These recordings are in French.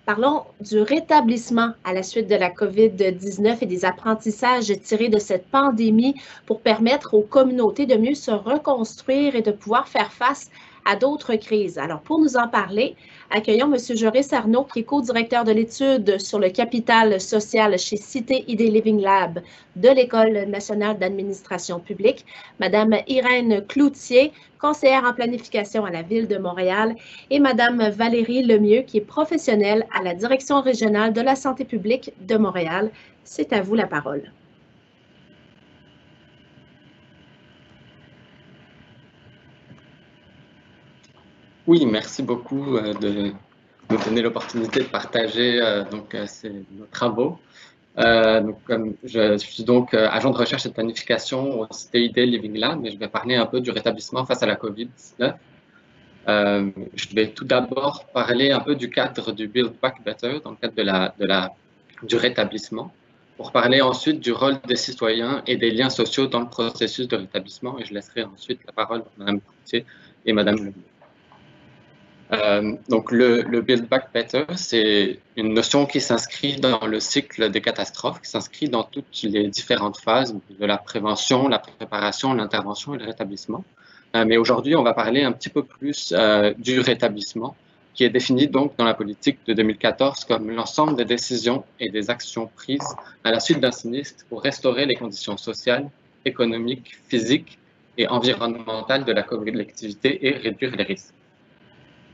Parlons du rétablissement à la suite de la COVID-19 et des apprentissages tirés de cette pandémie pour permettre aux communautés de mieux se reconstruire et de pouvoir faire face à d'autres crises. Alors, pour nous en parler, accueillons M. Joris Arnaud, qui est co-directeur de l'étude sur le capital social chez Cité Idée Living Lab de l'École nationale d'administration publique, Mme Irène Cloutier, conseillère en planification à la Ville de Montréal, et Mme Valérie Lemieux, qui est professionnelle à la Direction régionale de la santé publique de Montréal. C'est à vous la parole. Oui, merci beaucoup de me donner l'opportunité de partager nos travaux. Je suis donc agent de recherche et de planification au CID Living Lab, et je vais parler un peu du rétablissement face à la COVID-19. Je vais tout d'abord parler un peu du cadre du Build Back Better dans le cadre du rétablissement, pour parler ensuite du rôle des citoyens et des liens sociaux dans le processus de rétablissement, et je laisserai ensuite la parole à Mme Coutier et Mme Lemieux. Donc le Build Back Better, c'est une notion qui s'inscrit dans le cycle des catastrophes, qui s'inscrit dans toutes les différentes phases de la prévention, la préparation, l'intervention et le rétablissement. Mais aujourd'hui, on va parler un petit peu plus du rétablissement, qui est défini donc dans la politique de 2014 comme l'ensemble des décisions et des actions prises à la suite d'un sinistre pour restaurer les conditions sociales, économiques, physiques et environnementales de la collectivité et réduire les risques.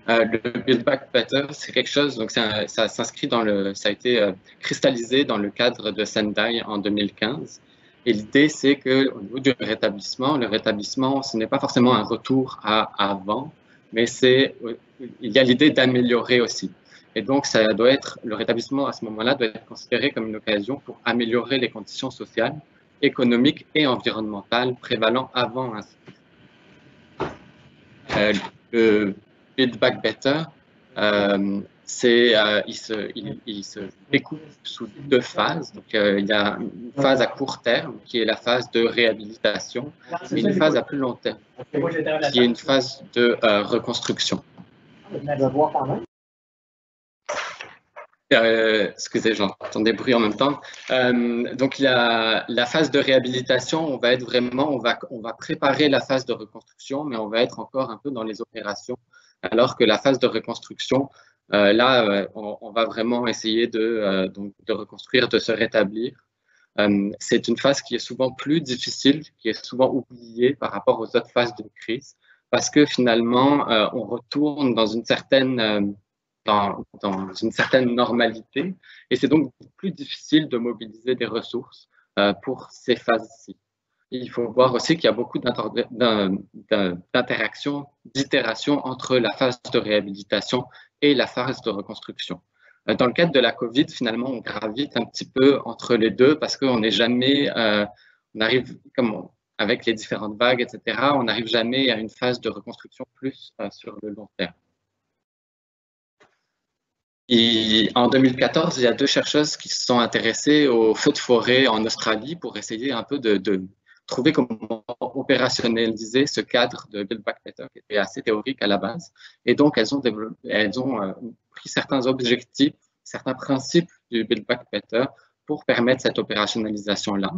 Le Build Back Better, c'est quelque chose, donc ça s'inscrit ça a été cristallisé dans le cadre de Sendai en 2015. Et l'idée, c'est qu'au niveau du rétablissement, le rétablissement, ce n'est pas forcément un retour à avant, mais il y a l'idée d'améliorer aussi. Et donc, le rétablissement à ce moment-là doit être considéré comme une occasion pour améliorer les conditions sociales, économiques et environnementales prévalant avant un sinistre. Le Build Back Better, il se découpe sous deux phases. Donc, il y a une phase à court terme, qui est la phase de réhabilitation, et une phase à plus long terme, qui est une phase de reconstruction. Excusez, j'entends des bruits en même temps. Donc, la phase de réhabilitation, on va préparer la phase de reconstruction, mais on va être encore un peu dans les opérations, alors que la phase de reconstruction, on va vraiment essayer de reconstruire, de se rétablir. C'est une phase qui est souvent plus difficile, qui est souvent oubliée par rapport aux autres phases de crise, parce que finalement, on retourne dans une certaine normalité, et c'est donc plus difficile de mobiliser des ressources pour ces phases-ci. Il faut voir aussi qu'il y a beaucoup d'interactions, d'itérations entre la phase de réhabilitation et la phase de reconstruction. Dans le cadre de la COVID, finalement, on gravite un petit peu entre les deux parce qu'on n'est jamais, on arrive, avec les différentes vagues, etc., on n'arrive jamais à une phase de reconstruction plus sur le long terme. Et en 2014, il y a deux chercheuses qui se sont intéressées aux feux de forêt en Australie pour essayer un peu de trouver comment opérationnaliser ce cadre de Build Back Better qui était assez théorique à la base. Et donc, elles ont pris certains objectifs, certains principes du Build Back Better pour permettre cette opérationnalisation-là.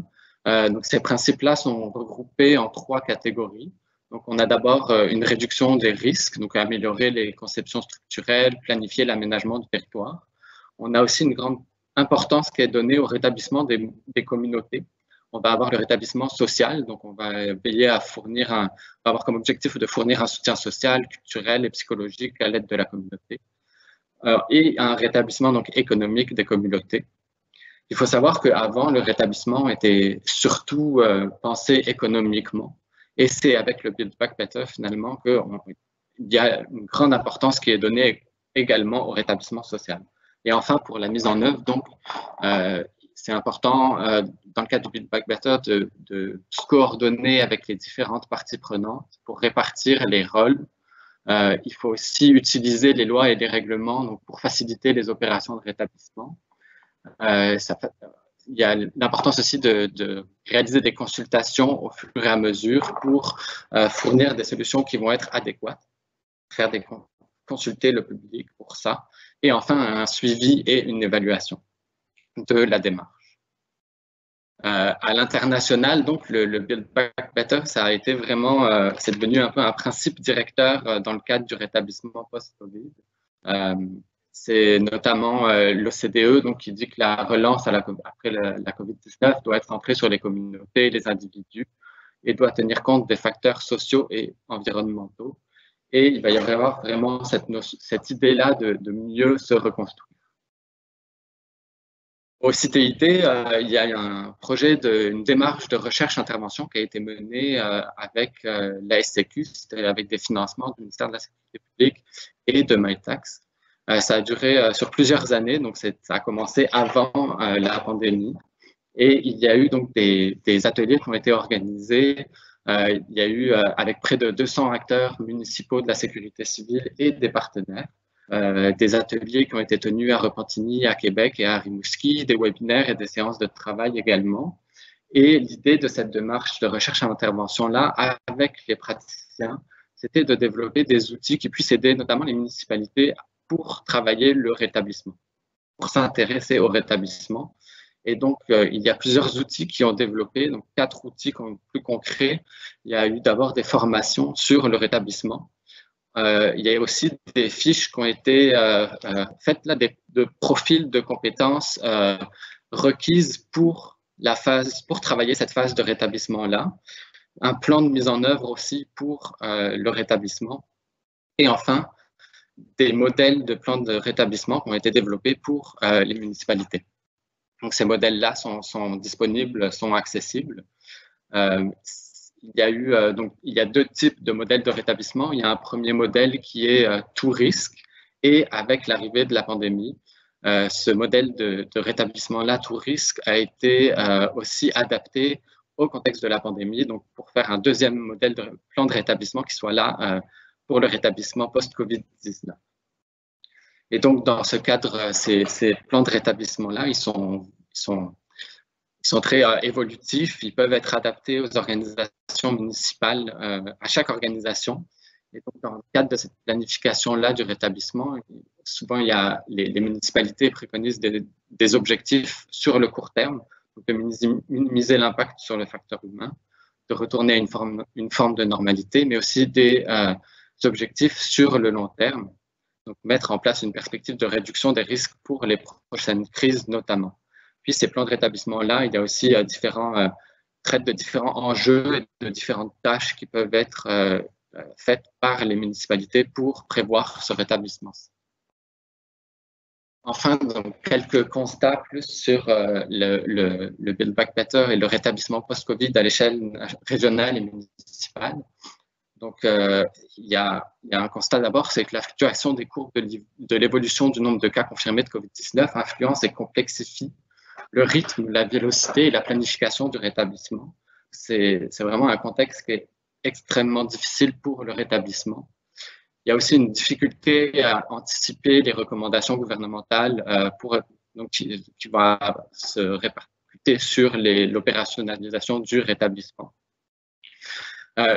Donc, ces principes-là sont regroupés en trois catégories. Donc, on a d'abord une réduction des risques, donc améliorer les conceptions structurelles, planifier l'aménagement du territoire. On a aussi une grande importance qui est donnée au rétablissement des communautés. On va avoir le rétablissement social, donc on va veiller à on va avoir comme objectif de fournir un soutien social, culturel et psychologique à l'aide de la communauté. Et un rétablissement donc économique des communautés. Il faut savoir qu'avant, le rétablissement était surtout pensé économiquement. Et c'est avec le Build Back Better, finalement, qu'il y a une grande importance qui est donnée également au rétablissement social. Et enfin, pour la mise en œuvre, donc, c'est important, dans le cadre du Build Back Better, de se coordonner avec les différentes parties prenantes pour répartir les rôles. Il faut aussi utiliser les lois et les règlements donc, pour faciliter les opérations de rétablissement. Il y a l'importance aussi de réaliser des consultations au fur et à mesure pour fournir des solutions qui vont être adéquates, consulter le public pour ça. et enfin un suivi et une évaluation de la démarche. À l'international, donc le Build Back Better, ça a été vraiment, c'est devenu un peu un principe directeur dans le cadre du rétablissement post-Covid. C'est notamment l'OCDE donc, qui dit que la relance après la Covid-19 doit être centrée sur les communautés, les individus, et doit tenir compte des facteurs sociaux et environnementaux. Et il va y avoir vraiment cette idée-là de mieux se reconstruire. Au CTIT, il y a un projet une démarche de recherche-intervention qui a été menée avec la SCQ, avec des financements du ministère de la Sécurité publique et de MyTax. Ça a duré sur plusieurs années, donc ça a commencé avant la pandémie. Et il y a eu donc des ateliers qui ont été organisés. Il y a eu, avec près de 200 acteurs municipaux de la sécurité civile et des partenaires, des ateliers qui ont été tenus à Repentigny, à Québec et à Rimouski, des webinaires et des séances de travail également. Et l'idée de cette démarche de recherche et intervention-là, avec les praticiens, c'était de développer des outils qui puissent aider notamment les municipalités pour travailler le rétablissement, pour s'intéresser au rétablissement. Et donc, il y a plusieurs outils qui ont développé, donc 4 outils plus concrets. Il y a eu d'abord des formations sur le rétablissement. Il y a aussi des fiches qui ont été faites là, de profils de compétences requises pour travailler cette phase de rétablissement-là. Un plan de mise en œuvre aussi pour le rétablissement. Et enfin, des modèles de plans de rétablissement qui ont été développés pour les municipalités. Donc, ces modèles-là sont disponibles, sont accessibles. Il y a 2 types de modèles de rétablissement. Il y a un premier modèle qui est tout risque, et avec l'arrivée de la pandémie, ce modèle de rétablissement-là, tout risque, a été aussi adapté au contexte de la pandémie, donc pour faire un deuxième modèle de plan de rétablissement qui soit là pour le rétablissement post-Covid-19. Et donc, dans ce cadre, ces plans de rétablissement-là, ils sont très évolutifs, ils peuvent être adaptés aux organisations municipales, à chaque organisation. Et donc, dans le cadre de cette planification-là du rétablissement, souvent, les municipalités préconisent des objectifs sur le court terme, donc de minimiser l'impact sur le facteur humain, de retourner à une forme de normalité, mais aussi des objectifs sur le long terme. Donc, mettre en place une perspective de réduction des risques pour les prochaines crises notamment. Puis, ces plans de rétablissement-là, il y a aussi traitent de différents enjeux et de différentes tâches qui peuvent être faites par les municipalités pour prévoir ce rétablissement. Enfin, donc, quelques constats plus sur le Build Back Better et le rétablissement post-Covid à l'échelle régionale et municipale. Donc, il y a un constat d'abord, c'est que la fluctuation des courbes de l'évolution du nombre de cas confirmés de COVID-19 influence et complexifie le rythme, la vélocité et la planification du rétablissement. C'est vraiment un contexte qui est extrêmement difficile pour le rétablissement. Il y a aussi une difficulté à anticiper les recommandations gouvernementales qui va se répercuter sur l'opérationnalisation du rétablissement.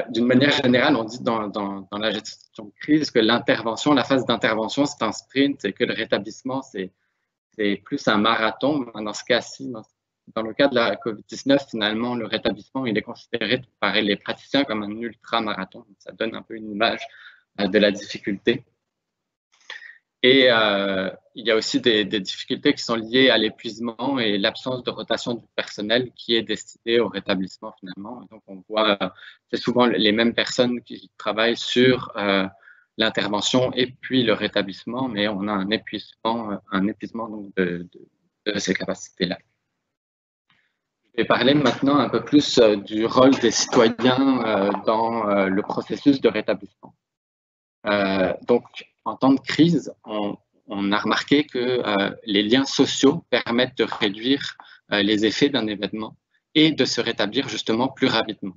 D'une manière générale, on dit dans la gestion de crise que la phase d'intervention, c'est un sprint et que le rétablissement, c'est plus un marathon. Dans ce cas-ci, dans le cas de la COVID-19, finalement, le rétablissement, il est considéré par les praticiens comme un ultra-marathon. Ça donne un peu une image de la difficulté. Et il y a aussi des difficultés qui sont liées à l'épuisement et l'absence de rotation du personnel qui est destiné au rétablissement finalement. Et donc on voit, c'est souvent les mêmes personnes qui travaillent sur l'intervention et puis le rétablissement, mais on a un épuisement donc de ces capacités-là. Je vais parler maintenant un peu plus du rôle des citoyens dans le processus de rétablissement. Donc, en temps de crise, on a remarqué que les liens sociaux permettent de réduire les effets d'un événement et de se rétablir justement plus rapidement.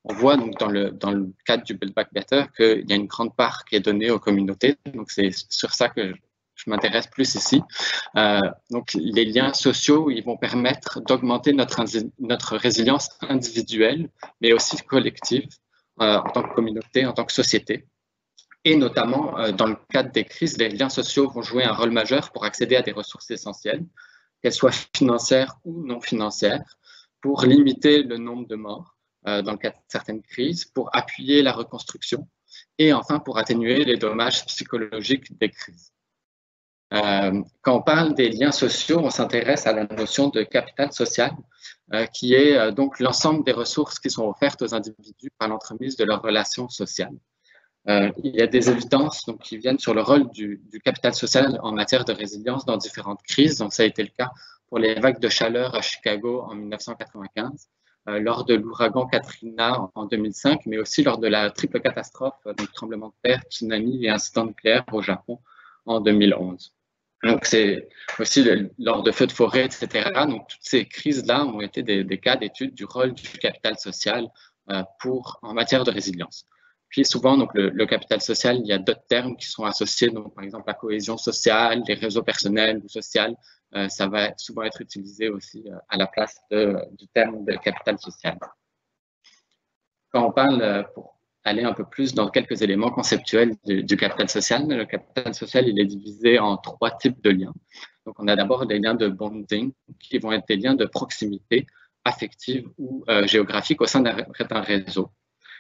On voit donc dans le cadre du Build Back Better qu'il y a une grande part qui est donnée aux communautés. Donc, c'est sur ça que je m'intéresse plus ici. Donc, les liens sociaux, ils vont permettre d'augmenter notre résilience individuelle, mais aussi collective en tant que communauté, en tant que société. Et notamment, dans le cadre des crises, les liens sociaux vont jouer un rôle majeur pour accéder à des ressources essentielles, qu'elles soient financières ou non financières, pour limiter le nombre de morts dans le cas de certaines crises, pour appuyer la reconstruction et enfin pour atténuer les dommages psychologiques des crises. Quand on parle des liens sociaux, on s'intéresse à la notion de capital social, qui est donc l'ensemble des ressources qui sont offertes aux individus par l'entremise de leurs relations sociales. Il y a des évidences donc, qui viennent sur le rôle du capital social en matière de résilience dans différentes crises. Donc, ça a été le cas pour les vagues de chaleur à Chicago en 1995, lors de l'ouragan Katrina en 2005, mais aussi lors de la triple catastrophe, donc tremblement de terre, tsunami et incident nucléaire au Japon en 2011. Donc, c'est aussi lors de feux de forêt, etc. Donc, toutes ces crises-là ont été des cas d'étude du rôle du capital social en matière de résilience. Puis souvent, donc, le capital social, il y a d'autres termes qui sont associés, donc, par exemple la cohésion sociale, les réseaux personnels ou sociaux, ça va souvent être utilisé aussi à la place du terme de capital social. Quand on parle, pour aller un peu plus dans quelques éléments conceptuels du capital social, le capital social, il est divisé en 3 types de liens. Donc, on a d'abord des liens de bonding, qui vont être des liens de proximité affective ou géographique au sein d'un réseau.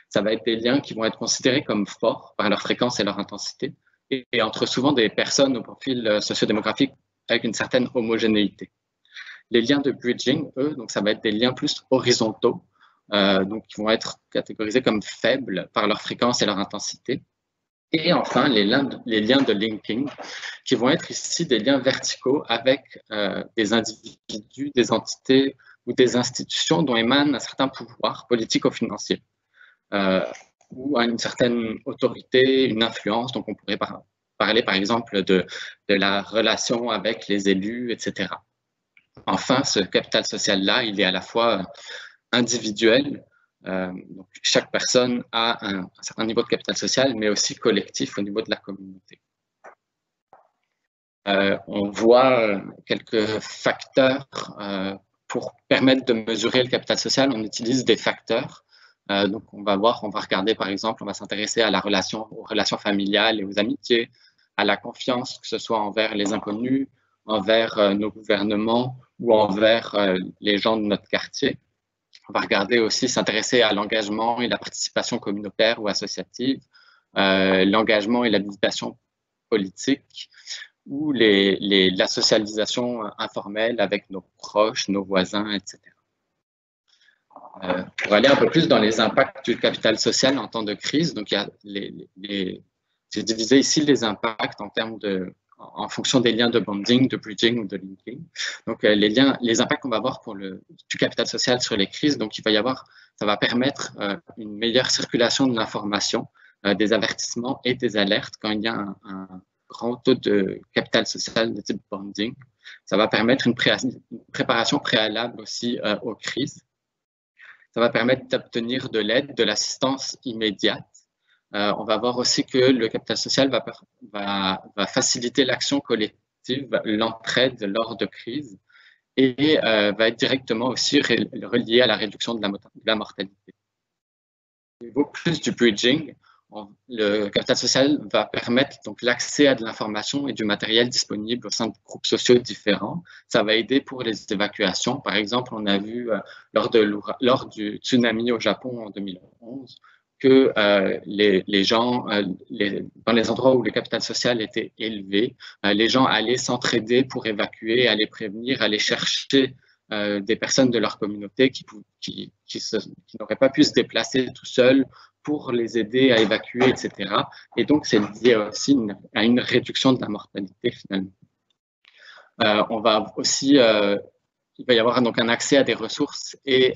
Ça va être des liens qui vont être considérés comme forts par leur fréquence et leur intensité, et entre souvent des personnes au profil sociodémographique avec une certaine homogénéité. Les liens de bridging, eux, donc ça va être des liens plus horizontaux, donc qui vont être catégorisés comme faibles par leur fréquence et leur intensité. Et enfin, les liens de linking, qui vont être ici des liens verticaux avec des individus, des entités ou des institutions dont émane un certain pouvoir politique ou financier. Ou à une certaine autorité, une influence. Donc, on pourrait parler, par exemple, de la relation avec les élus, etc. Enfin, ce capital social-là, il est à la fois individuel, donc chaque personne a un certain niveau de capital social, mais aussi collectif au niveau de la communauté. On voit quelques facteurs pour permettre de mesurer le capital social. On utilise des facteurs. Donc, on va regarder, par exemple, on va s'intéresser à aux relations familiales et aux amitiés, à la confiance, que ce soit envers les inconnus, envers nos gouvernements ou envers les gens de notre quartier. On va regarder aussi, s'intéresser à l'engagement et la participation communautaire ou associative, l'engagement et l'habilitation politique, ou la socialisation informelle avec nos proches, nos voisins, etc. Pour aller un peu plus dans les impacts du capital social en temps de crise, donc il y a j'ai divisé ici les impacts en fonction des liens de bonding, de bridging ou de linking. Donc les impacts qu'on va avoir du capital social sur les crises, donc ça va permettre une meilleure circulation de l'information, des avertissements et des alertes quand il y a un grand taux de capital social de type bonding. Ça va permettre une préparation préalable aussi aux crises. Ça va permettre d'obtenir de l'aide, de l'assistance immédiate. On va voir aussi que le capital social va faciliter l'action collective, l'entraide lors de crises, et va être directement aussi relié à la réduction de la mortalité. Au niveau plus du bridging, le capital social va permettre donc l'accès à de l'information et du matériel disponible au sein de groupes sociaux différents. Ça va aider pour les évacuations. Par exemple, on a vu lors du tsunami au Japon en 2011 que les gens, dans les endroits où le capital social était élevé, les gens allaient s'entraider pour évacuer, aller prévenir, aller chercher des personnes de leur communauté qui n'auraient pas pu se déplacer tout seuls pour les aider à évacuer, etc. Et donc, c'est lié aussi à une réduction de la mortalité, finalement. On va aussi, il va y avoir donc un accès à des ressources et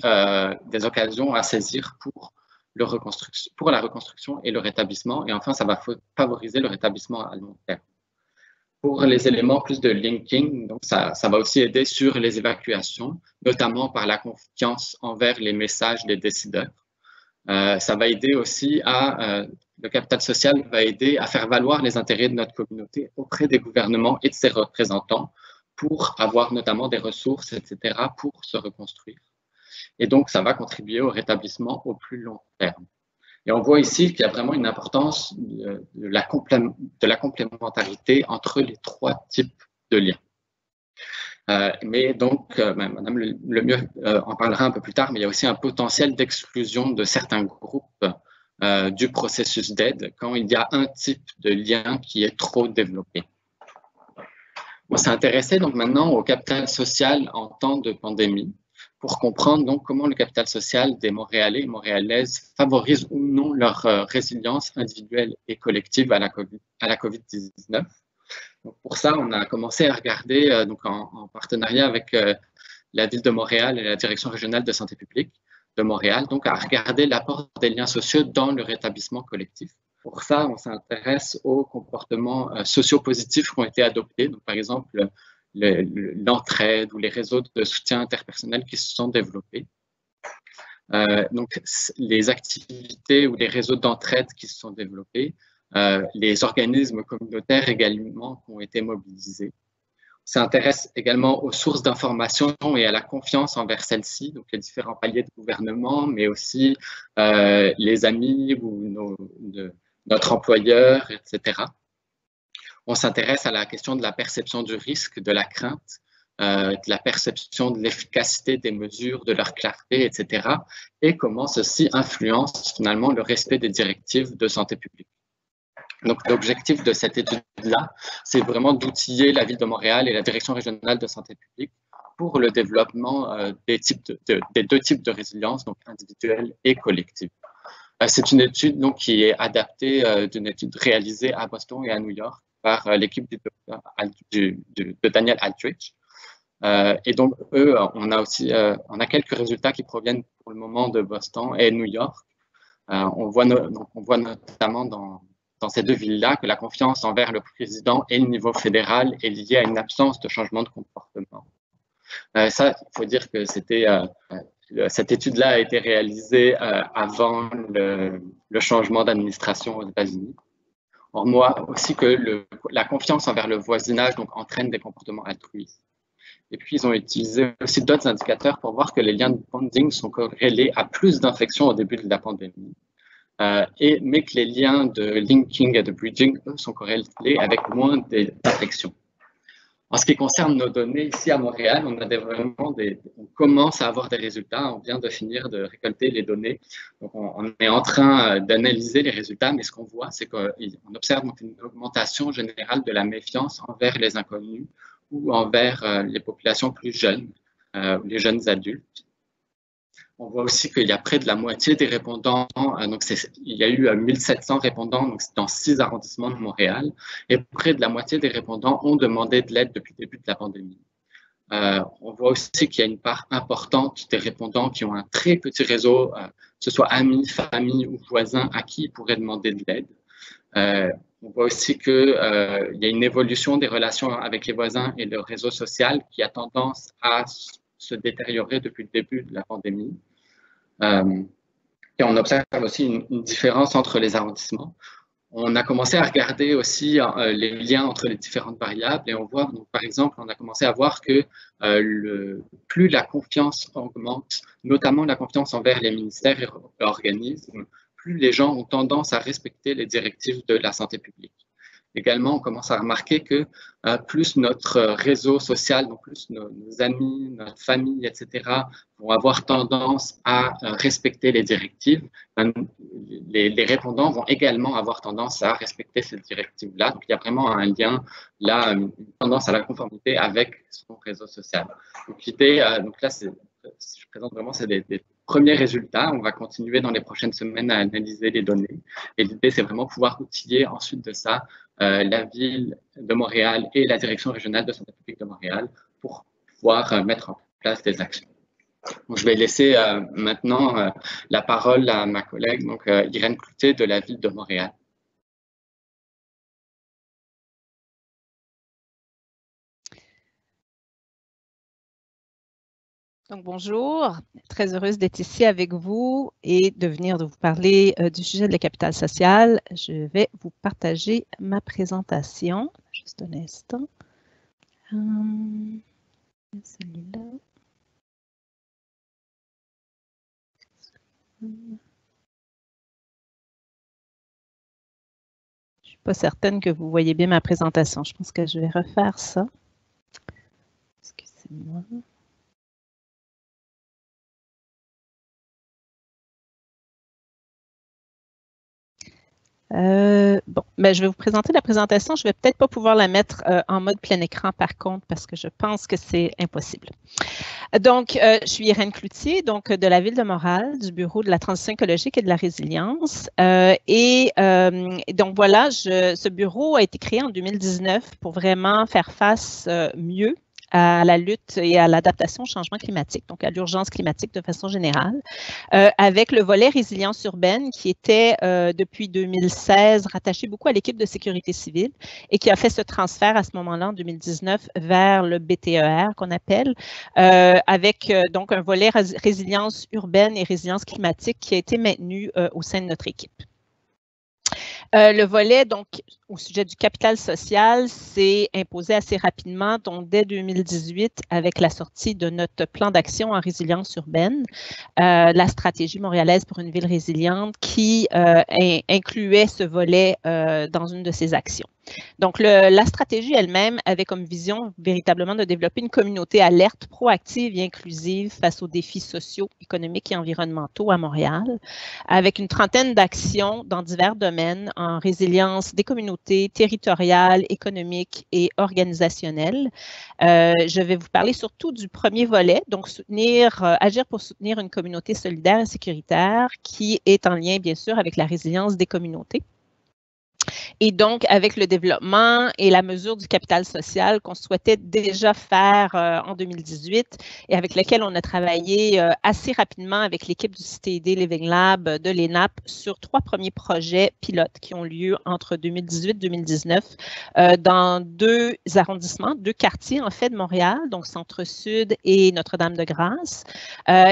des occasions à saisir pour la reconstruction et le rétablissement. Et enfin, ça va favoriser le rétablissement à long terme. Pour les éléments plus de linking, donc ça va aussi aider sur les évacuations, notamment par la confiance envers les messages des décideurs. Ça va aider aussi le capital social va aider à faire valoir les intérêts de notre communauté auprès des gouvernements et de ses représentants pour avoir notamment des ressources, etc., pour se reconstruire. Et donc, ça va contribuer au rétablissement au plus long terme. Et on voit ici qu'il y a vraiment une importance de la complémentarité entre les trois types de liens. Mais donc, Madame Lemieux en parlera un peu plus tard, mais il y a aussi un potentiel d'exclusion de certains groupes du processus d'aide quand il y a un type de lien qui est trop développé. On s'est intéressé donc maintenant au capital social en temps de pandémie pour comprendre donc comment le capital social des Montréalais et Montréalaises favorise ou non leur résilience individuelle et collective à la COVID-19. Donc pour ça, on a commencé à regarder donc en partenariat avec la ville de Montréal et la direction régionale de santé publique de Montréal, donc à regarder l'apport des liens sociaux dans le rétablissement collectif. Pour ça, on s'intéresse aux comportements sociopositifs qui ont été adoptés, donc par exemple l'entraide ou les réseaux de soutien interpersonnel qui se sont développés. Donc les activités ou les réseaux d'entraide qui se sont développés, les organismes communautaires également qui ont été mobilisés. On s'intéresse également aux sources d'information et à la confiance envers celles-ci, donc les différents paliers de gouvernement, mais aussi les amis ou notre employeur, etc. On s'intéresse à la question de la perception du risque, de la crainte, de la perception de l'efficacité des mesures, de leur clarté, etc. Et comment ceci influence finalement le respect des directives de santé publique. Donc, l'objectif de cette étude-là, c'est vraiment d'outiller la Ville de Montréal et la Direction régionale de santé publique pour le développement des deux types de résilience, donc individuelle et collective. C'est une étude donc, qui est adaptée d'une étude réalisée à Boston et à New York par l'équipe de Daniel Aldrich. Et donc, eux, on a quelques résultats qui proviennent pour le moment de Boston et New York. On voit notamment dans ces deux villes-là que la confiance envers le président et le niveau fédéral est liée à une absence de changement de comportement. Ça, il faut dire que cette étude-là a été réalisée avant le changement d'administration aux États-Unis. On voit aussi que la confiance envers le voisinage donc, entraîne des comportements altruistes. Et puis, ils ont utilisé aussi d'autres indicateurs pour voir que les liens de bonding sont corrélés à plus d'infections au début de la pandémie. Mais que les liens de linking et de bridging, eux, sont corrélés avec moins d'infections. En ce qui concerne nos données, ici à Montréal, on commence à avoir des résultats. On vient de finir de récolter les données. Donc, on est en train d'analyser les résultats, mais ce qu'on voit, c'est qu'on observe une augmentation générale de la méfiance envers les inconnus ou envers les populations plus jeunes, les jeunes adultes. On voit aussi qu'il y a près de la moitié des répondants, donc il y a eu 1700 répondants donc dans 6 arrondissements de Montréal, et près de la moitié des répondants ont demandé de l'aide depuis le début de la pandémie. On voit aussi qu'il y a une part importante des répondants qui ont un très petit réseau, que ce soit amis, famille ou voisins à qui ils pourraient demander de l'aide. On voit aussi qu'il y a une évolution des relations avec les voisins et le réseau social qui a tendance à se détériorer depuis le début de la pandémie. Et on observe aussi une différence entre les arrondissements. On a commencé à regarder aussi les liens entre les différentes variables et on voit, donc, par exemple, on a commencé à voir que plus la confiance augmente, notamment la confiance envers les ministères et organismes, plus les gens ont tendance à respecter les directives de la santé publique. Également, on commence à remarquer que plus notre réseau social, donc plus nos amis, notre famille, etc., vont avoir tendance à respecter les directives, les répondants vont également avoir tendance à respecter ces directives-là. Donc, il y a vraiment un lien, là, une tendance à la conformité avec son réseau social. Donc, l'idée, donc là, je présente vraiment, c'est des premiers résultats. On va continuer dans les prochaines semaines à analyser les données. Et l'idée, c'est vraiment pouvoir outiller ensuite de ça la ville de Montréal et la direction régionale de santé publique de Montréal pour pouvoir mettre en place des actions. Donc, je vais laisser maintenant la parole à ma collègue, donc, Irène Cloutier de la ville de Montréal. Donc, bonjour, très heureuse d'être ici avec vous et de venir de vous parler du sujet de la capitale sociale. Je vais vous partager ma présentation. Juste un instant. Celui-là. suis pas certaine que vous voyez bien ma présentation. Je pense que je vais refaire ça. Excusez-moi. Bon, ben, je vais vous présenter la présentation. Je ne vais peut-être pas pouvoir la mettre en mode plein écran par contre parce que je pense que c'est impossible. Donc, je suis Irène Cloutier, donc de la Ville de Montréal, du Bureau de la transition écologique et de la résilience. Donc voilà, ce bureau a été créé en 2019 pour vraiment faire face mieux à la lutte et à l'adaptation au changement climatique, donc à l'urgence climatique de façon générale, avec le volet résilience urbaine qui était depuis 2016 rattaché beaucoup à l'équipe de sécurité civile et qui a fait ce transfert à ce moment-là en 2019 vers le BTER qu'on appelle, avec donc un volet résilience urbaine et résilience climatique qui a été maintenu au sein de notre équipe. Le volet, donc, au sujet du capital social, s'est imposé assez rapidement, donc dès 2018, avec la sortie de notre plan d'action en résilience urbaine, la stratégie montréalaise pour une ville résiliente qui incluait ce volet dans une de ses actions. Donc, la stratégie elle-même avait comme vision véritablement de développer une communauté alerte, proactive et inclusive face aux défis sociaux, économiques et environnementaux à Montréal, avec une trentaine d'actions dans divers domaines en résilience des communautés territoriales, économiques et organisationnelles. Je vais vous parler surtout du premier volet, donc agir pour soutenir une communauté solidaire et sécuritaire qui est en lien, bien sûr, avec la résilience des communautés. Et donc, avec le développement et la mesure du capital social qu'on souhaitait déjà faire en 2018 et avec lequel on a travaillé assez rapidement avec l'équipe du CITED Living Lab de l'ENAP sur 3 premiers projets pilotes qui ont lieu entre 2018 et 2019 dans 2 arrondissements, 2 quartiers en fait de Montréal, donc Centre-Sud et Notre-Dame-de-Grâce,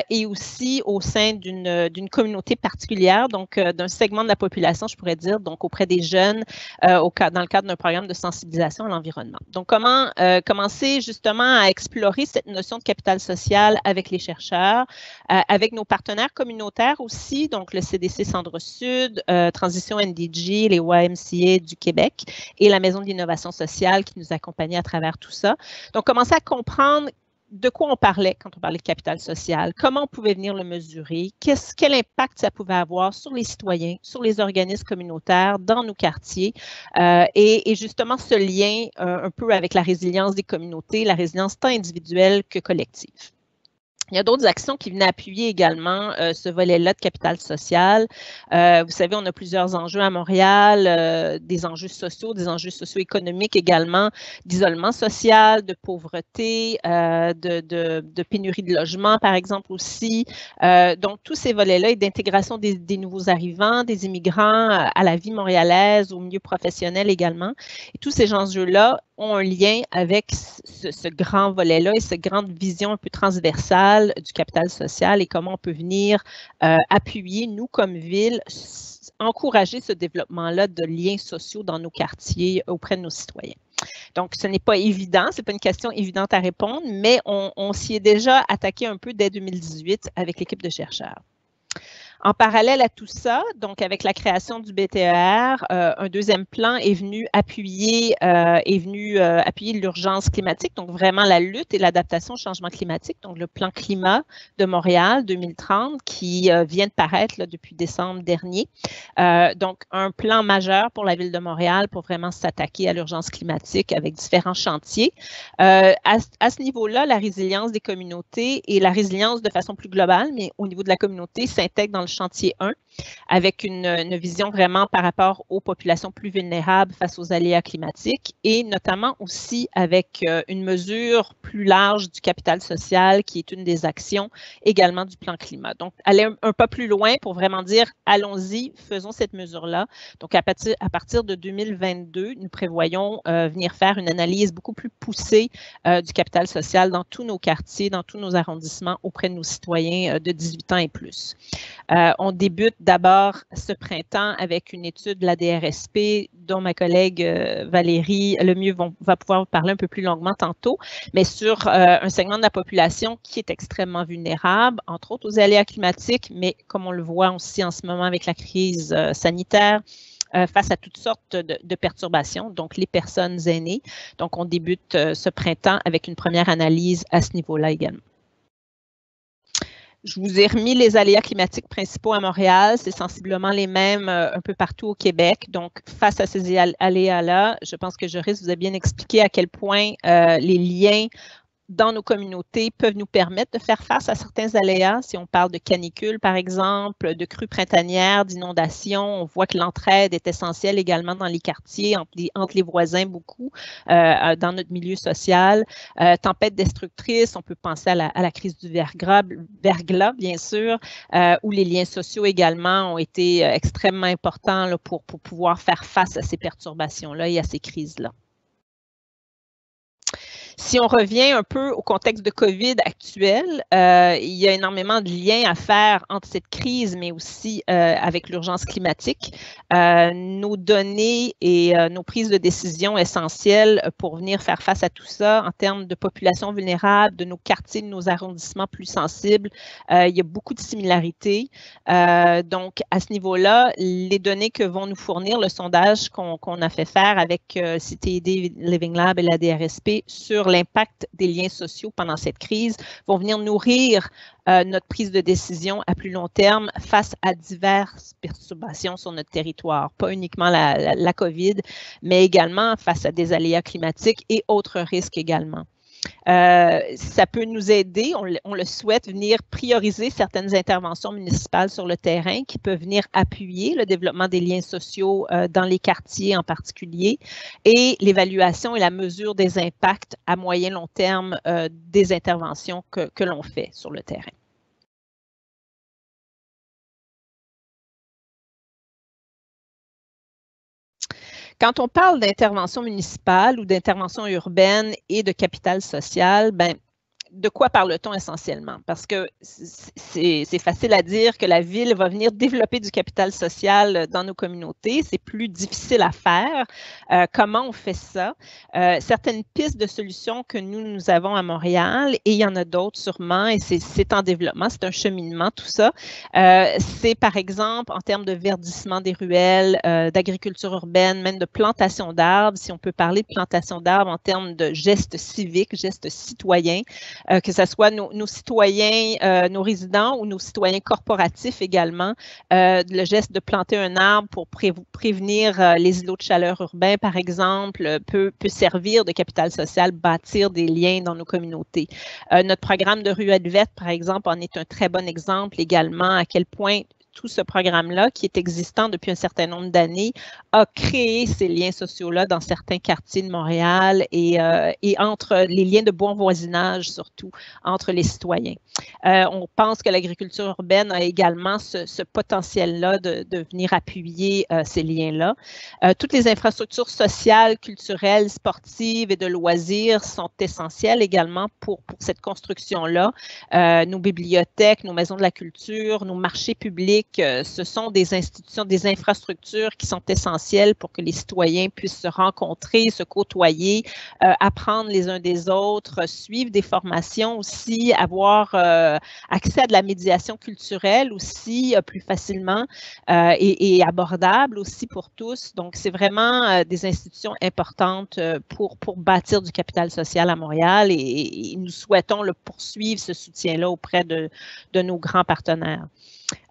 et aussi au sein d'une communauté particulière, donc d'un segment de la population, je pourrais dire, donc auprès des jeunes dans le cadre d'un programme de sensibilisation à l'environnement. Donc, comment commencer justement à explorer cette notion de capital social avec les chercheurs, avec nos partenaires communautaires aussi, donc le CDC Centre-Sud, Transition NDG, les YMCA du Québec et la Maison de l'innovation sociale qui nous accompagnait à travers tout ça. Donc, commencer à comprendre de quoi on parlait quand on parlait de capital social, comment on pouvait venir le mesurer, quel impact ça pouvait avoir sur les citoyens, sur les organismes communautaires, dans nos quartiers, et justement ce lien un peu avec la résilience des communautés, la résilience tant individuelle que collective. Il y a d'autres actions qui venaient appuyer également ce volet-là de capital social. Vous savez, on a plusieurs enjeux à Montréal, des enjeux sociaux, des enjeux socio-économiques également, d'isolement social, de pauvreté, de pénurie de logement, par exemple aussi. Donc, tous ces volets-là et d'intégration des nouveaux arrivants, des immigrants à la vie montréalaise, au milieu professionnel également. Et tous ces enjeux-là ont un lien avec ce grand volet-là et cette grande vision un peu transversale du capital social et comment on peut venir appuyer, nous comme ville, encourager ce développement-là de liens sociaux dans nos quartiers auprès de nos citoyens. Donc, ce n'est pas évident, ce n'est pas une question évidente à répondre, mais on s'y est déjà attaqué un peu dès 2018 avec l'équipe de chercheurs. En parallèle à tout ça, donc avec la création du BTER, un deuxième plan est venu appuyer l'urgence climatique, donc vraiment la lutte et l'adaptation au changement climatique, donc le plan climat de Montréal 2030 qui vient de paraître là, depuis décembre dernier. Donc un plan majeur pour la ville de Montréal pour vraiment s'attaquer à l'urgence climatique avec différents chantiers. À ce niveau-là, la résilience des communautés et la résilience de façon plus globale, mais au niveau de la communauté, s'intègre dans le chantier 1 avec une vision vraiment par rapport aux populations plus vulnérables face aux aléas climatiques et notamment aussi avec une mesure plus large du capital social qui est une des actions également du plan climat. Donc, aller un pas plus loin pour vraiment dire allons-y, faisons cette mesure-là. Donc, à partir de 2022, nous prévoyons venir faire une analyse beaucoup plus poussée du capital social dans tous nos quartiers, dans tous nos arrondissements auprès de nos citoyens de 18 ans et plus. On débute d'abord ce printemps avec une étude de la DRSP dont ma collègue Valérie Lemieux va pouvoir vous parler un peu plus longuement tantôt, mais sur un segment de la population qui est extrêmement vulnérable, entre autres aux aléas climatiques, mais comme on le voit aussi en ce moment avec la crise sanitaire, face à toutes sortes de perturbations, donc les personnes aînées. Donc, on débute ce printemps avec une première analyse à ce niveau-là également. Je vous ai remis les aléas climatiques principaux à Montréal. C'est sensiblement les mêmes un peu partout au Québec. Donc, face à ces aléas-là, je pense que Joris vous a bien expliqué à quel point les liens dans nos communautés peuvent nous permettre de faire face à certains aléas. Si on parle de canicules, par exemple, de crues printanières, d'inondations, on voit que l'entraide est essentielle également dans les quartiers, entre les voisins beaucoup, dans notre milieu social. Tempêtes destructrices, on peut penser à la crise du verglas, bien sûr, où les liens sociaux également ont été extrêmement importants là, pour pouvoir faire face à ces perturbations-là et à ces crises-là. Si on revient un peu au contexte de COVID actuel, il y a énormément de liens à faire entre cette crise, mais aussi avec l'urgence climatique. Nos données et nos prises de décision essentielles pour venir faire face à tout ça en termes de population vulnérable, de nos quartiers, de nos arrondissements plus sensibles, il y a beaucoup de similarités. Donc, à ce niveau-là, les données que vont nous fournir le sondage qu'on a fait faire avec CTID Living Lab et la DRSP sur l'impact des liens sociaux pendant cette crise vont venir nourrir notre prise de décision à plus long terme face à diverses perturbations sur notre territoire, pas uniquement la COVID, mais également face à des aléas climatiques et autres risques également. Ça peut nous aider, on le souhaite, venir prioriser certaines interventions municipales sur le terrain qui peuvent venir appuyer le développement des liens sociaux dans les quartiers en particulier et l'évaluation et la mesure des impacts à moyen long terme des interventions que l'on fait sur le terrain. Quand on parle d'intervention municipale ou d'intervention urbaine et de capital social, ben, de quoi parle-t-on essentiellement? Parce que c'est facile à dire que la ville va venir développer du capital social dans nos communautés. C'est plus difficile à faire. Comment on fait ça? Certaines pistes de solutions que nous avons à Montréal, et il y en a d'autres sûrement, et c'est en développement, c'est un cheminement, tout ça. C'est par exemple en termes de verdissement des ruelles, d'agriculture urbaine, même de plantation d'arbres, si on peut parler de plantation d'arbres en termes de gestes civiques, gestes citoyens, que ce soit nos citoyens, nos résidents ou nos citoyens corporatifs également. Le geste de planter un arbre pour prévenir les îlots de chaleur urbains, par exemple, peut servir de capital social, bâtir des liens dans nos communautés. Notre programme de ruelles vertes, par exemple, en est un très bon exemple également, à quel point tout ce programme-là, qui est existant depuis un certain nombre d'années, a créé ces liens sociaux-là dans certains quartiers de Montréal et entre les liens de bon voisinage, surtout, entre les citoyens. On pense que l'agriculture urbaine a également ce potentiel-là de venir appuyer ces liens-là. Toutes les infrastructures sociales, culturelles, sportives et de loisirs sont essentielles également pour cette construction-là. Nos bibliothèques, nos maisons de la culture, nos marchés publics, ce sont des institutions, des infrastructures qui sont essentielles pour que les citoyens puissent se rencontrer, se côtoyer, apprendre les uns des autres, suivre des formations aussi, avoir accès à de la médiation culturelle aussi plus facilement et abordable aussi pour tous. Donc, c'est vraiment des institutions importantes pour bâtir du capital social à Montréal et nous souhaitons poursuivre ce soutien-là auprès de nos grands partenaires.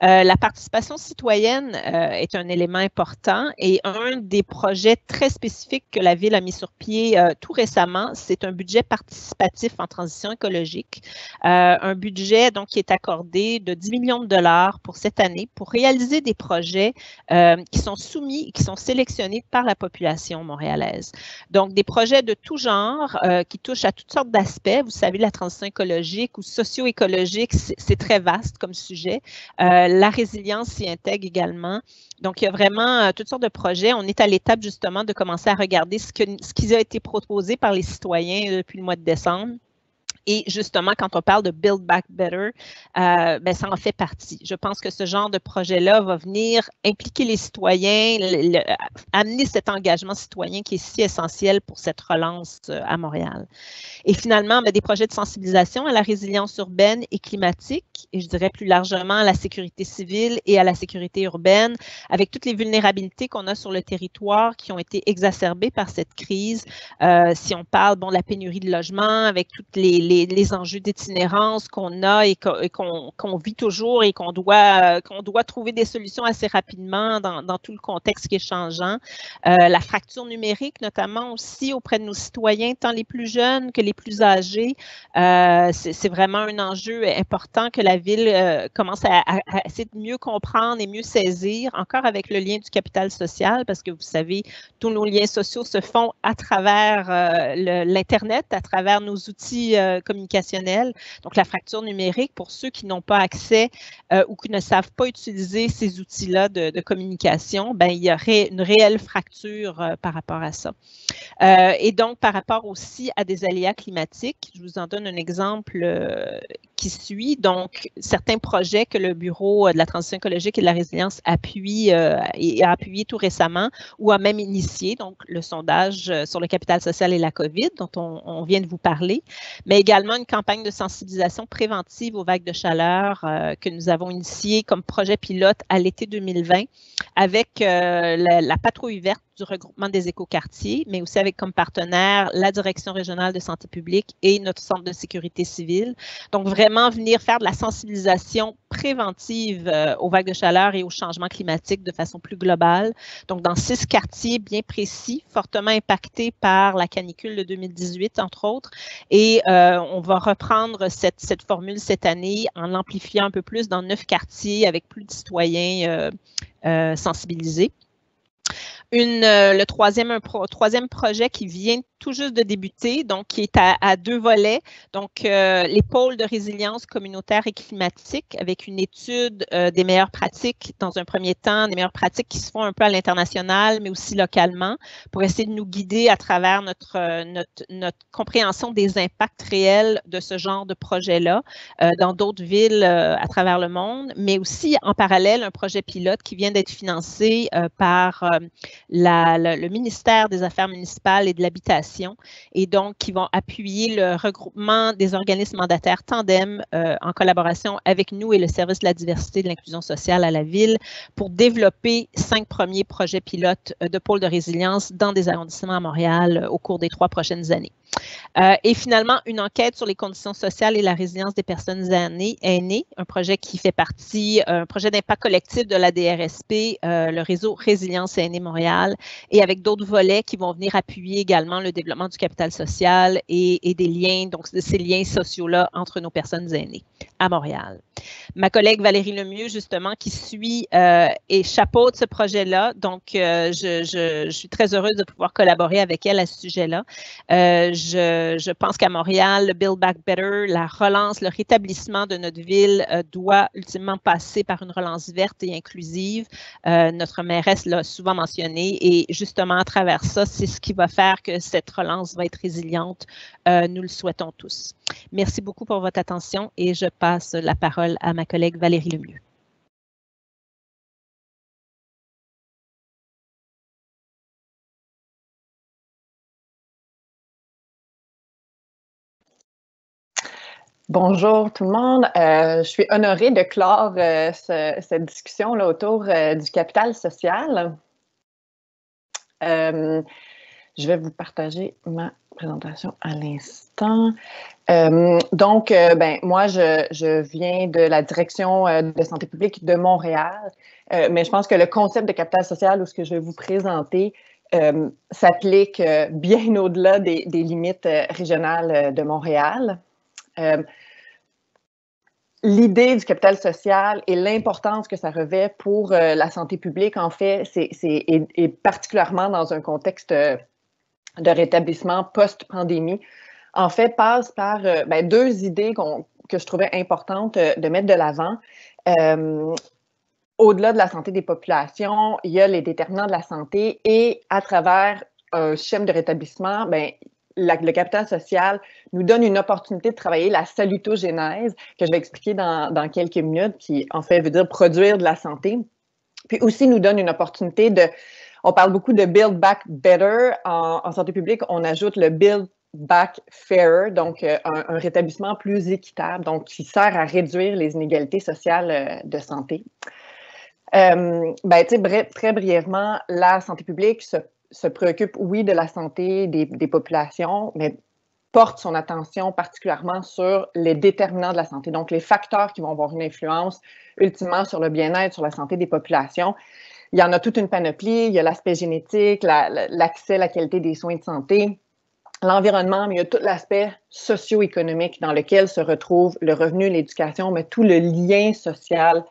La participation citoyenne est un élément important et un des projets très spécifiques que la Ville a mis sur pied tout récemment, c'est un budget participatif en transition écologique. Un budget donc qui est accordé de 10 millions de dollars pour cette année pour réaliser des projets qui sont soumis et qui sont sélectionnés par la population montréalaise. Donc, des projets de tout genre qui touchent à toutes sortes d'aspects. Vous savez, la transition écologique ou socio-écologique, c'est très vaste comme sujet. La résilience s'y intègre également. Donc, il y a vraiment toutes sortes de projets. On est à l'étape justement de commencer à regarder ce qui a été proposé par les citoyens depuis le mois de décembre. Et justement, quand on parle de Build Back Better, ça en fait partie. Je pense que ce genre de projet-là va venir impliquer les citoyens, amener cet engagement citoyen qui est si essentiel pour cette relance à Montréal. Et finalement, des projets de sensibilisation à la résilience urbaine et climatique, et je dirais plus largement à la sécurité civile et à la sécurité urbaine, avec toutes les vulnérabilités qu'on a sur le territoire qui ont été exacerbées par cette crise. Si on parle de la pénurie de logements, avec tous les enjeux d'itinérance qu'on a et qu'on vit toujours et qu'on doit trouver des solutions assez rapidement dans tout le contexte qui est changeant. La fracture numérique, notamment aussi auprès de nos citoyens, tant les plus jeunes que les plus âgés. C'est vraiment un enjeu important que la Ville commence à essayer de mieux comprendre et mieux saisir, encore avec le lien du capital social, parce que vous savez, tous nos liens sociaux se font à travers l'Internet, à travers nos outils communicationnels. Donc, la fracture numérique, pour ceux qui n'ont pas accès ou qui ne savent pas utiliser ces outils-là de communication, il y aurait une réelle fracture par rapport à ça. Et donc, par rapport aussi à des aléas climatiques, je vous en donne un exemple qui suit. Donc, certains projets que le Bureau de la transition écologique et de la résilience appuie et a appuyé tout récemment ou a même initié, donc le sondage sur le capital social et la COVID dont on vient de vous parler, mais également une campagne de sensibilisation préventive aux vagues de chaleur que nous avons initiée comme projet pilote à l'été 2020 avec la patrouille verte du regroupement des écoquartiers, mais aussi avec comme partenaire la Direction régionale de santé publique et notre centre de sécurité civile. Donc, vraiment venir faire de la sensibilisation préventive aux vagues de chaleur et au changement climatique de façon plus globale. Donc, dans 6 quartiers bien précis, fortement impactés par la canicule de 2018, entre autres. Et on va reprendre cette formule cette année en l'amplifiant un peu plus dans 9 quartiers avec plus de citoyens sensibilisés. Le troisième projet qui vient tout juste de débuter, donc qui est à 2 volets. Donc, les pôles de résilience communautaire et climatique avec une étude des meilleures pratiques dans un premier temps, des meilleures pratiques qui se font un peu à l'international, mais aussi localement, pour essayer de nous guider à travers notre compréhension des impacts réels de ce genre de projet-là dans d'autres villes à travers le monde, mais aussi en parallèle, un projet pilote qui vient d'être financé par le ministère des Affaires municipales et de l'Habitation et donc qui vont appuyer le regroupement des organismes mandataires Tandem en collaboration avec nous et le service de la diversité et de l'inclusion sociale à la Ville pour développer 5 premiers projets pilotes de pôles de résilience dans des arrondissements à Montréal au cours des 3 prochaines années. Et finalement, une enquête sur les conditions sociales et la résilience des personnes aînées, un projet qui fait partie, un projet d'impact collectif de la DRSP, le réseau Résilience Aînés Montréal, et avec d'autres volets qui vont venir appuyer également le développement du capital social et des liens, donc ces liens sociaux-là entre nos personnes aînées à Montréal. Ma collègue Valérie Lemieux, justement, qui suit et chapeaute ce projet-là, donc je suis très heureuse de pouvoir collaborer avec elle à ce sujet-là. Je pense qu'à Montréal, le Build Back Better, la relance, le rétablissement de notre ville doit ultimement passer par une relance verte et inclusive. Notre mairesse l'a souvent mentionné et justement à travers ça, c'est ce qui va faire que cette relance va être résiliente. Nous le souhaitons tous. Merci beaucoup pour votre attention et je passe la parole à ma collègue Valérie Lemieux. Bonjour tout le monde. Je suis honorée de clore cette discussion là, autour du capital social. Je vais vous partager ma présentation à l'instant. Moi, je viens de la direction de santé publique de Montréal, mais je pense que le concept de capital social, ou ce que je vais vous présenter, s'applique bien au-delà des limites régionales de Montréal. L'idée du capital social et l'importance que ça revêt pour la santé publique, en fait, et particulièrement dans un contexte de rétablissement post-pandémie, en fait, passe par 2 idées que je trouvais importantes de mettre de l'avant. Au-delà de la santé des populations, il y a les déterminants de la santé et à travers un schéma de rétablissement, le capital social nous donne une opportunité de travailler la salutogénèse, que je vais expliquer dans quelques minutes, qui en fait veut dire produire de la santé. Puis aussi nous donne une opportunité on parle beaucoup de Build Back Better. En santé publique, on ajoute le Build Back Fairer, donc un rétablissement plus équitable, donc qui sert à réduire les inégalités sociales de santé. Très brièvement, la santé publique se préoccupe, oui, de la santé des populations, mais porte son attention particulièrement sur les déterminants de la santé, donc les facteurs qui vont avoir une influence ultimement sur le bien-être, sur la santé des populations. Il y en a toute une panoplie, il y a l'aspect génétique, l'accès, la qualité des soins de santé, l'environnement, mais il y a tout l'aspect socio-économique dans lequel se retrouve le revenu, l'éducation, mais tout le lien social,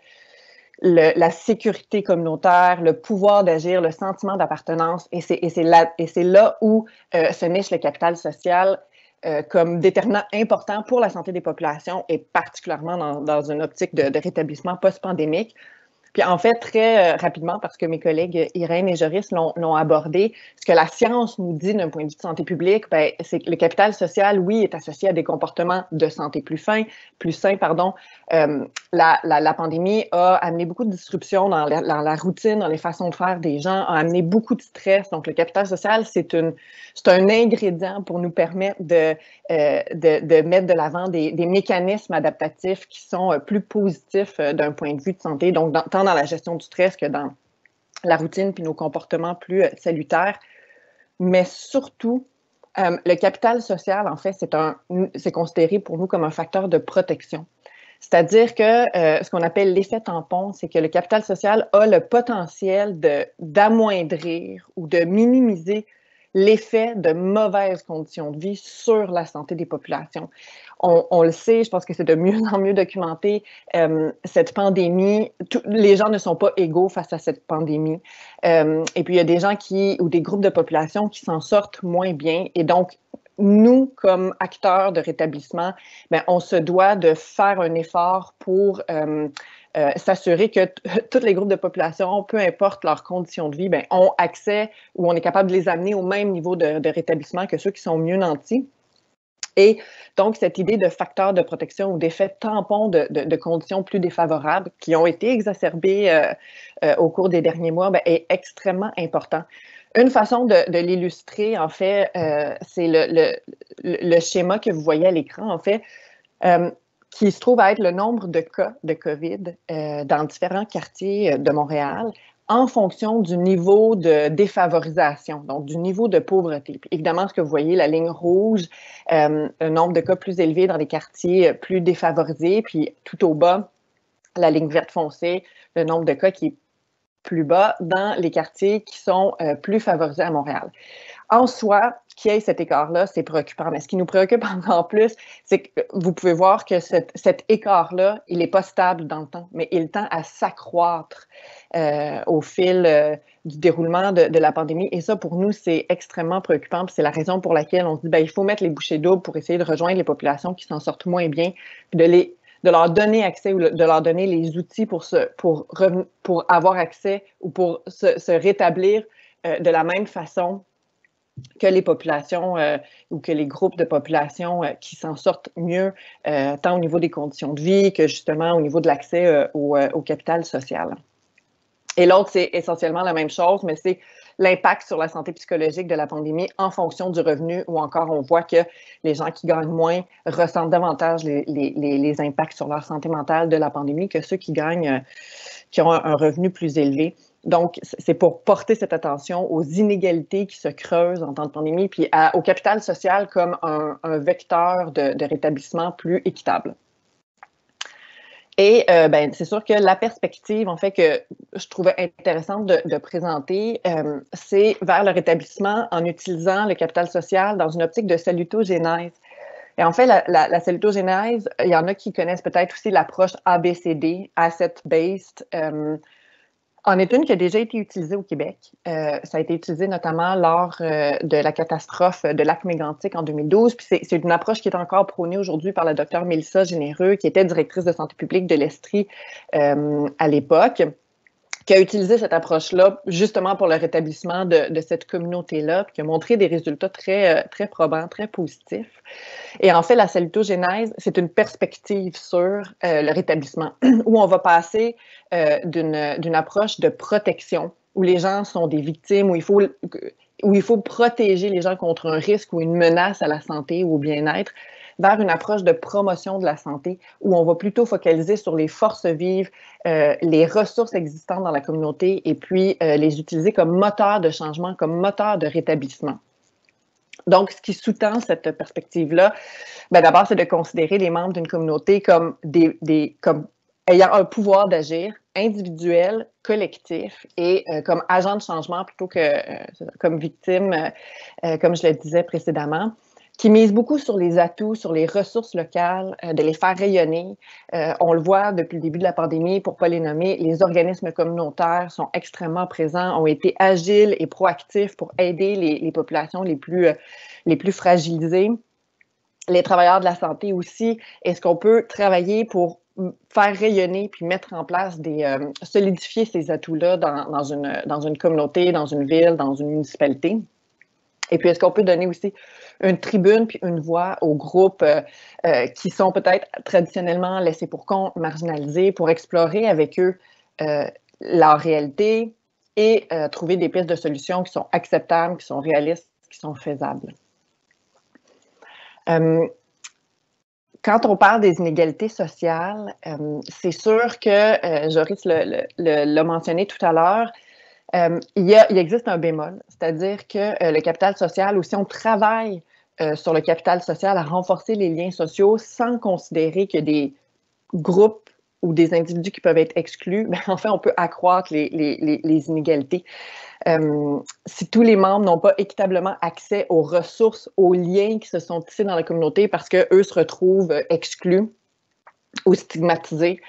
la sécurité communautaire, le pouvoir d'agir, le sentiment d'appartenance, et c'est là où se niche le capital social comme déterminant important pour la santé des populations et particulièrement dans une optique de rétablissement post-pandémique. Puis en fait, très rapidement, parce que mes collègues Irène et Joris l'ont abordé, ce que la science nous dit d'un point de vue de santé publique, c'est que le capital social, oui, est associé à des comportements de santé plus sains. La pandémie a amené beaucoup de disruptions dans la routine, dans les façons de faire des gens, a amené beaucoup de stress. Donc, le capital social, c'est un ingrédient pour nous permettre de mettre de l'avant des mécanismes adaptatifs qui sont plus positifs d'un point de vue de santé. Donc, tant dans la gestion du stress que dans la routine puis nos comportements plus salutaires. Mais surtout, le capital social, en fait, c'est considéré pour nous comme un facteur de protection. C'est-à-dire que ce qu'on appelle l'effet tampon, c'est que le capital social a le potentiel d'amoindrir ou de minimiser l'effet de mauvaises conditions de vie sur la santé des populations. On le sait, je pense que c'est de mieux en mieux documenté, cette pandémie, les gens ne sont pas égaux face à cette pandémie. Et puis, il y a des gens ou des groupes de population qui s'en sortent moins bien. Et donc, nous, comme acteurs de rétablissement, on se doit de faire un effort pour s'assurer que tous les groupes de population, peu importe leurs conditions de vie, ont accès ou on est capable de les amener au même niveau de rétablissement que ceux qui sont mieux nantis. Et donc, cette idée de facteur de protection ou d'effet tampon de conditions plus défavorables qui ont été exacerbées au cours des derniers mois est extrêmement important. Une façon de l'illustrer, en fait, c'est le schéma que vous voyez à l'écran, en fait, qui se trouve à être le nombre de cas de COVID dans différents quartiers de Montréal en fonction du niveau de défavorisation, donc du niveau de pauvreté. Puis évidemment, ce que vous voyez, la ligne rouge, un nombre de cas plus élevé dans les quartiers plus défavorisés, puis tout au bas, la ligne verte foncée, le nombre de cas qui est plus bas dans les quartiers qui sont plus favorisés à Montréal. En soi, qu'il y ait cet écart-là, c'est préoccupant. Mais ce qui nous préoccupe encore plus, c'est que vous pouvez voir que cet écart-là, il n'est pas stable dans le temps, mais il tend à s'accroître au fil du déroulement de la pandémie. Et ça, pour nous, c'est extrêmement préoccupant. C'est la raison pour laquelle on se dit, il faut mettre les bouchées doubles pour essayer de rejoindre les populations qui s'en sortent moins bien, puis de leur donner accès ou de leur donner les outils pour avoir accès ou pour se rétablir de la même façon que les populations ou que les groupes de population qui s'en sortent mieux, tant au niveau des conditions de vie que justement au niveau de l'accès au capital social. Et l'autre, c'est essentiellement la même chose, mais c'est l'impact sur la santé psychologique de la pandémie en fonction du revenu, ou encore on voit que les gens qui gagnent moins ressentent davantage les impacts sur leur santé mentale de la pandémie que ceux qui ont un revenu plus élevé. Donc, c'est pour porter cette attention aux inégalités qui se creusent en temps de pandémie, puis au capital social comme un vecteur de rétablissement plus équitable. Et c'est sûr que la perspective, en fait, que je trouvais intéressante de présenter, c'est vers le rétablissement en utilisant le capital social dans une optique de salutogénèse. Et en fait, la salutogénèse, il y en a qui connaissent peut-être aussi l'approche ABCD, Asset-Based, en est une qui a déjà été utilisée au Québec. Ça a été utilisé notamment lors de la catastrophe de Lac-Mégantic en 2012. Puis c'est une approche qui est encore prônée aujourd'hui par la docteure Mélissa Généreux, qui était directrice de santé publique de l'Estrie à l'époque, qui a utilisé cette approche-là justement pour le rétablissement de cette communauté-là, puis qui a montré des résultats très, très probants, très positifs. Et en fait, la salutogénèse, c'est une perspective sur le rétablissement, où on va passer d'une approche de protection, où les gens sont des victimes, où il faut protéger les gens contre un risque ou une menace à la santé ou au bien-être, vers une approche de promotion de la santé, où on va plutôt focaliser sur les forces vives, les ressources existantes dans la communauté, et puis les utiliser comme moteur de changement, comme moteur de rétablissement. Donc, ce qui sous-tend cette perspective-là, d'abord, c'est de considérer les membres d'une communauté comme comme ayant un pouvoir d'agir individuel, collectif et comme agent de changement plutôt que comme victime, comme je le disais précédemment, qui mise beaucoup sur les atouts, sur les ressources locales, de les faire rayonner. On le voit depuis le début de la pandémie, pour ne pas les nommer, les organismes communautaires sont extrêmement présents, ont été agiles et proactifs pour aider les populations les plus fragilisées. Les travailleurs de la santé aussi. Est-ce qu'on peut travailler pour faire rayonner puis mettre en place solidifier ces atouts-là dans une communauté, dans une ville, dans une municipalité? Et puis, est-ce qu'on peut donner aussi une tribune puis une voix aux groupes qui sont peut-être traditionnellement laissés pour compte, marginalisés, pour explorer avec eux leur réalité et trouver des pistes de solutions qui sont acceptables, qui sont réalistes, qui sont faisables. Quand on parle des inégalités sociales, c'est sûr que, Joris l'a mentionné tout à l'heure, il existe un bémol, c'est-à-dire que le capital social, ou si on travaille sur le capital social à renforcer les liens sociaux sans considérer qu'il y a des groupes ou des individus qui peuvent être exclus, en fait, on peut accroître les inégalités. Si tous les membres n'ont pas équitablement accès aux ressources, aux liens qui se sont tissés dans la communauté parce qu'eux se retrouvent exclus ou stigmatisés,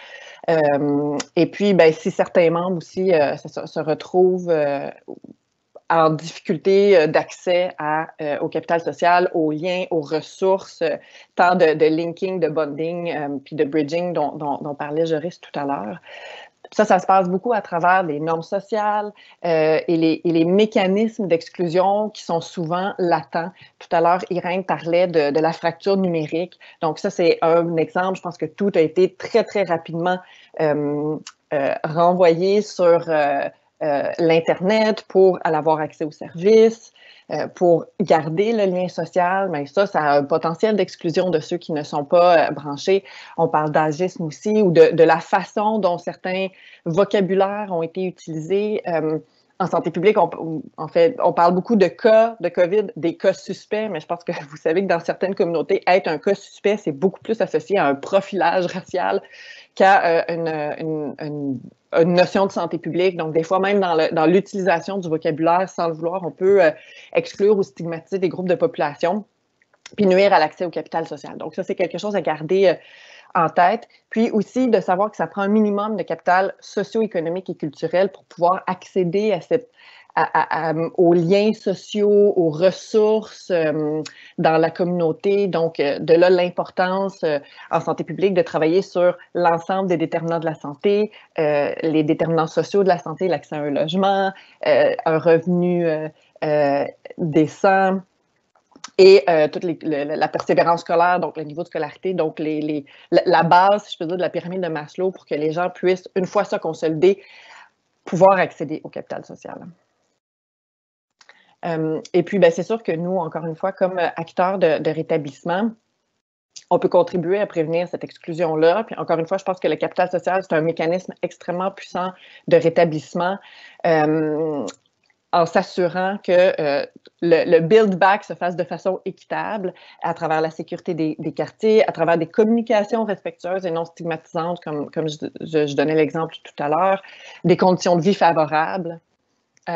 et puis, si certains membres aussi se retrouvent en difficulté d'accès au capital social, aux liens, aux ressources, tant de linking, de bonding, puis de bridging dont parlait Joris tout à l'heure. Ça se passe beaucoup à travers les normes sociales et les mécanismes d'exclusion qui sont souvent latents. Tout à l'heure, Irène parlait de la fracture numérique. Donc ça, c'est un exemple. Je pense que tout a été très, très rapidement renvoyé sur l'Internet pour avoir accès aux services, pour garder le lien social, mais ça a un potentiel d'exclusion de ceux qui ne sont pas branchés. On parle d'agisme aussi, ou de la façon dont certains vocabulaires ont été utilisés. En santé publique, on parle beaucoup de cas de COVID, des cas suspects, mais je pense que vous savez que dans certaines communautés, être un cas suspect, c'est beaucoup plus associé à un profilage racial qu'à une notion de santé publique. Donc, des fois, même dans l'utilisation du vocabulaire, sans le vouloir, on peut exclure ou stigmatiser des groupes de population puis nuire à l'accès au capital social. Donc, ça, c'est quelque chose à garder en tête. Puis aussi, de savoir que ça prend un minimum de capital socio-économique et culturel pour pouvoir accéder aux liens sociaux, aux ressources dans la communauté. Donc, de là, l'importance en santé publique de travailler sur l'ensemble des déterminants de la santé, les déterminants sociaux de la santé, l'accès à un logement, un revenu décent, et toute la persévérance scolaire, donc le niveau de scolarité, donc la base, si je peux dire, de la pyramide de Maslow pour que les gens puissent, une fois ça consolidé, pouvoir accéder au capital social. Et puis, c'est sûr que nous, encore une fois, comme acteurs de rétablissement, on peut contribuer à prévenir cette exclusion-là. Puis encore une fois, je pense que le capital social, c'est un mécanisme extrêmement puissant de rétablissement en s'assurant que le build-back se fasse de façon équitable à travers la sécurité des quartiers, à travers des communications respectueuses et non stigmatisantes, comme je donnais l'exemple tout à l'heure, des conditions de vie favorables,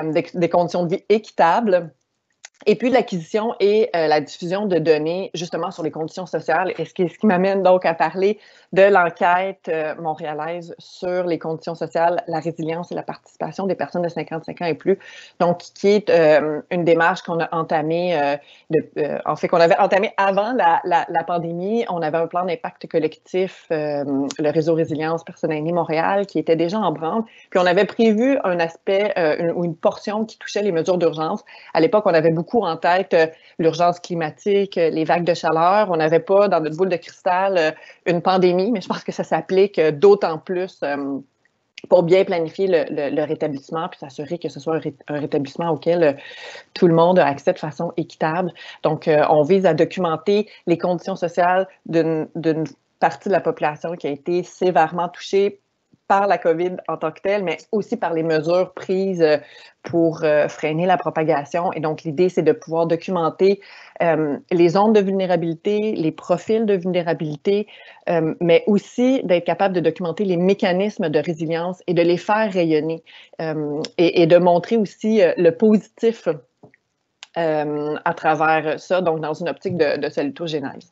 des conditions de vie équitables, Et puis l'acquisition et la diffusion de données justement sur les conditions sociales, et ce qui m'amène donc à parler de l'enquête montréalaise sur les conditions sociales, la résilience et la participation des personnes de 55 ans et plus, donc qui est une démarche qu'on a entamée, en fait qu'on avait entamée avant la pandémie. On avait un plan d'impact collectif, le réseau Résilience Personnes aînées Montréal, qui était déjà en branle, puis on avait prévu un aspect ou une portion qui touchait les mesures d'urgence. À l'époque, on avait beaucoup en tête l'urgence climatique, les vagues de chaleur. On n'avait pas dans notre boule de cristal une pandémie, mais je pense que ça s'applique d'autant plus pour bien planifier le rétablissement puis s'assurer que ce soit un rétablissement auquel tout le monde a accès de façon équitable. Donc, on vise à documenter les conditions sociales d'une partie de la population qui a été sévèrement touchée par la COVID en tant que telle, mais aussi par les mesures prises pour freiner la propagation. Et donc, l'idée, c'est de pouvoir documenter les zones de vulnérabilité, les profils de vulnérabilité, mais aussi d'être capable de documenter les mécanismes de résilience et de les faire rayonner et de montrer aussi le positif à travers ça, donc dans une optique de salutogénèse.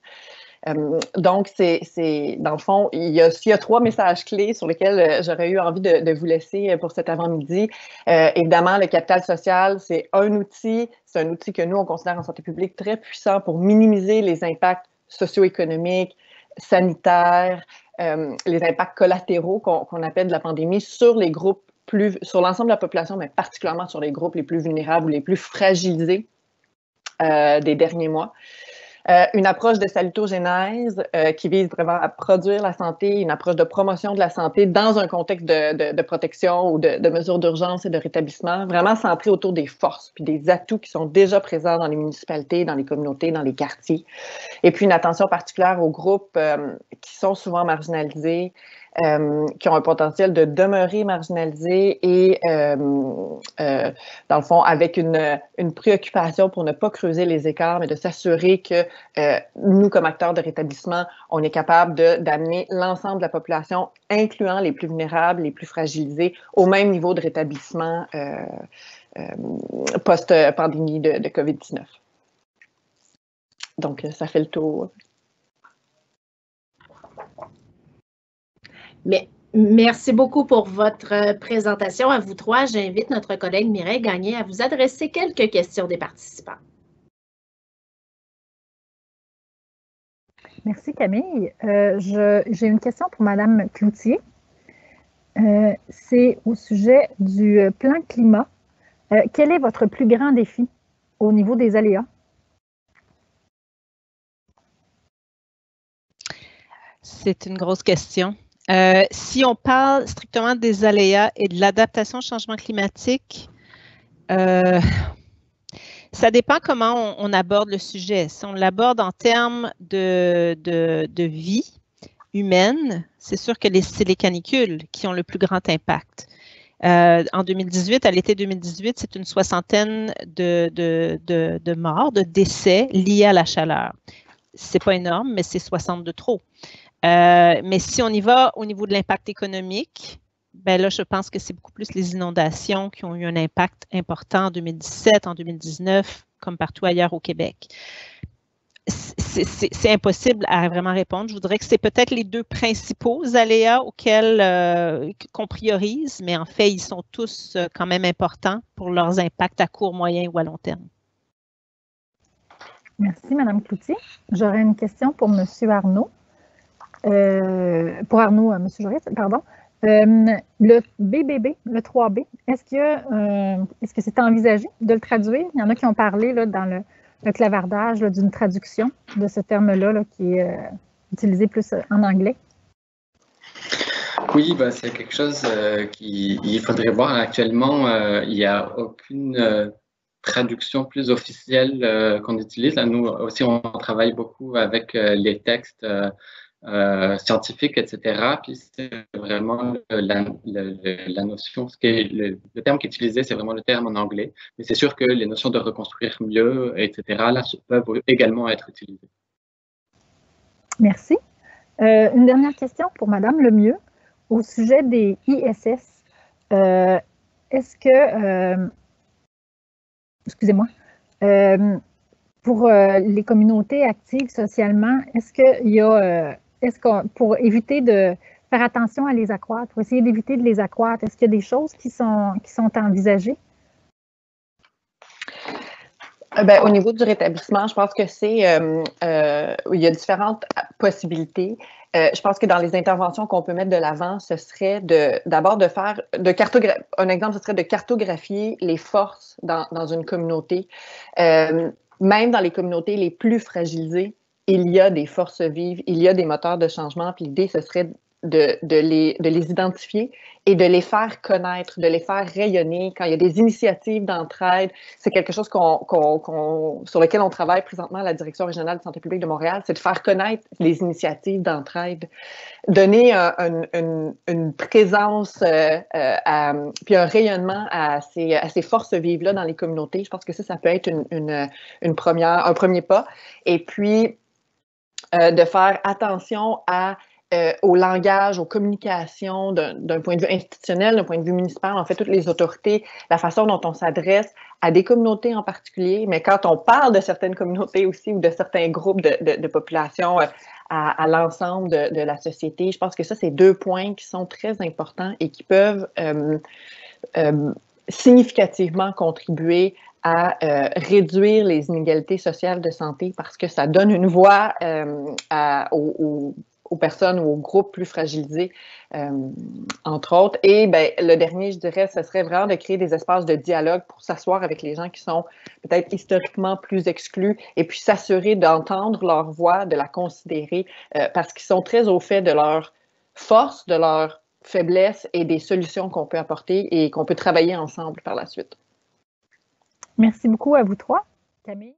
Donc, dans le fond, il y a 3 messages clés sur lesquels j'aurais eu envie de vous laisser pour cet avant-midi. Évidemment, le capital social, c'est un outil que nous, on considère en santé publique très puissant pour minimiser les impacts socio-économiques, sanitaires, les impacts collatéraux qu'on appelle de la pandémie sur les groupes sur l'ensemble de la population, mais particulièrement sur les groupes les plus vulnérables ou les plus fragilisés des derniers mois. Une approche de salutogénèse qui vise vraiment à produire la santé, une approche de promotion de la santé dans un contexte de protection ou de mesures d'urgence et de rétablissement, vraiment centré autour des forces puis des atouts qui sont déjà présents dans les municipalités, dans les communautés, dans les quartiers. Et puis une attention particulière aux groupes qui sont souvent marginalisés, qui ont un potentiel de demeurer marginalisés et, dans le fond, avec une préoccupation pour ne pas creuser les écarts, mais de s'assurer que nous, comme acteurs de rétablissement, on est capable d'amener l'ensemble de la population, incluant les plus vulnérables, les plus fragilisés, au même niveau de rétablissement post-pandémie de COVID-19. Donc, ça fait le tour. Mais merci beaucoup pour votre présentation à vous 3. J'invite notre collègue Mireille Gagné à vous adresser quelques questions des participants. Merci Camille. J'ai une question pour Madame Cloutier. C'est au sujet du plan climat. Quel est votre plus grand défi au niveau des aléas? C'est une grosse question. Si on parle strictement des aléas et de l'adaptation au changement climatique, ça dépend comment on aborde le sujet. Si on l'aborde en termes de vie humaine, c'est sûr que c'est les canicules qui ont le plus grand impact. En 2018, à l'été 2018, c'est une 60aine de morts, de décès liés à la chaleur. C'est pas énorme, mais c'est 60 de trop. Mais si on y va au niveau de l'impact économique, ben là, je pense que c'est beaucoup plus les inondations qui ont eu un impact important en 2017, en 2019, comme partout ailleurs au Québec. C'est impossible à vraiment répondre. Je voudrais que c'est peut-être les 2 principaux aléas auxquels qu'on priorise, mais en fait, ils sont tous quand même importants pour leurs impacts à court, moyen ou à long terme. Merci, Mme Cloutier. J'aurais une question pour M. Arnaud. Pour Arnaud, M. Joris, pardon. Le BBB, le 3B, est-ce que c'est envisagé de le traduire? Il y en a qui ont parlé là, dans le clavardage d'une traduction de ce terme-là qui est utilisé plus en anglais. Oui, ben, c'est quelque chose qu'il faudrait voir. Actuellement, il n'y a aucune traduction plus officielle qu'on utilise. Là, nous aussi, on travaille beaucoup avec les textes scientifiques, etc. Puis c'est vraiment la notion, le terme qui est utilisé, c'est vraiment le terme en anglais. Mais c'est sûr que les notions de reconstruire mieux, etc., là, peuvent également être utilisées. Merci. Une dernière question pour Madame Lemieux. Au sujet des ISS, est-ce que, excusez-moi, Pour les communautés actives socialement, est-ce qu'il y a, pour éviter de faire attention à les accroître, pour essayer d'éviter de les accroître, est-ce qu'il y a des choses qui sont envisagées? Au niveau du rétablissement, je pense que il y a différentes possibilités. Je pense que dans les interventions qu'on peut mettre de l'avant, ce serait d'abord de faire, un exemple, ce serait de cartographier les forces dans une communauté. Même dans les communautés les plus fragilisées, il y a des forces vives, il y a des moteurs de changement, puis l'idée, ce serait de les identifier et de les faire connaître, de les faire rayonner. Quand il y a des initiatives d'entraide, c'est quelque chose sur lequel on travaille présentement à la Direction régionale de santé publique de Montréal, c'est de faire connaître les initiatives d'entraide, donner une présence puis un rayonnement à ces forces vives-là dans les communautés. Je pense que ça peut être un premier pas. Et puis, de faire attention au langage, aux communications d'un point de vue institutionnel, d'un point de vue municipal, en fait, toutes les autorités, la façon dont on s'adresse à des communautés en particulier, mais quand on parle de certaines communautés aussi ou de certains groupes de population à l'ensemble de la société, je pense que ça, c'est 2 points qui sont très importants et qui peuvent significativement contribuer à réduire les inégalités sociales de santé parce que ça donne une voix aux personnes ou aux groupes plus fragilisés, entre autres. Et le dernier, je dirais, ce serait vraiment de créer des espaces de dialogue pour s'asseoir avec les gens qui sont peut-être historiquement plus exclus et puis s'assurer d'entendre leur voix, de la considérer parce qu'ils sont très au fait de leurs forces, de leurs faiblesses et des solutions qu'on peut apporter et qu'on peut travailler ensemble par la suite. Merci beaucoup à vous 3. Camille?